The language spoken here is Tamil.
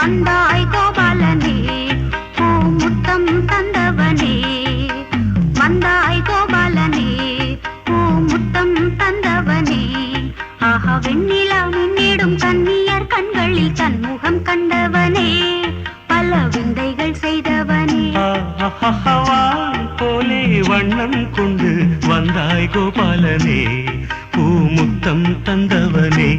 வந்தாய் கோபாலனே பூமுத்தம் தந்தவனே வந்தாய் கோபாலனே பூமுத்தம் தந்தவனே ஆஹா வெண்ணிலா மின்னிடும் கன்னியர் கண்களில் தன்முகம் கண்டவனே பல விந்தைகள் செய்தவனே போலே வண்ணம் கொண்டு வந்தாய் கோபாலனே பூமுத்தம் தந்தவனே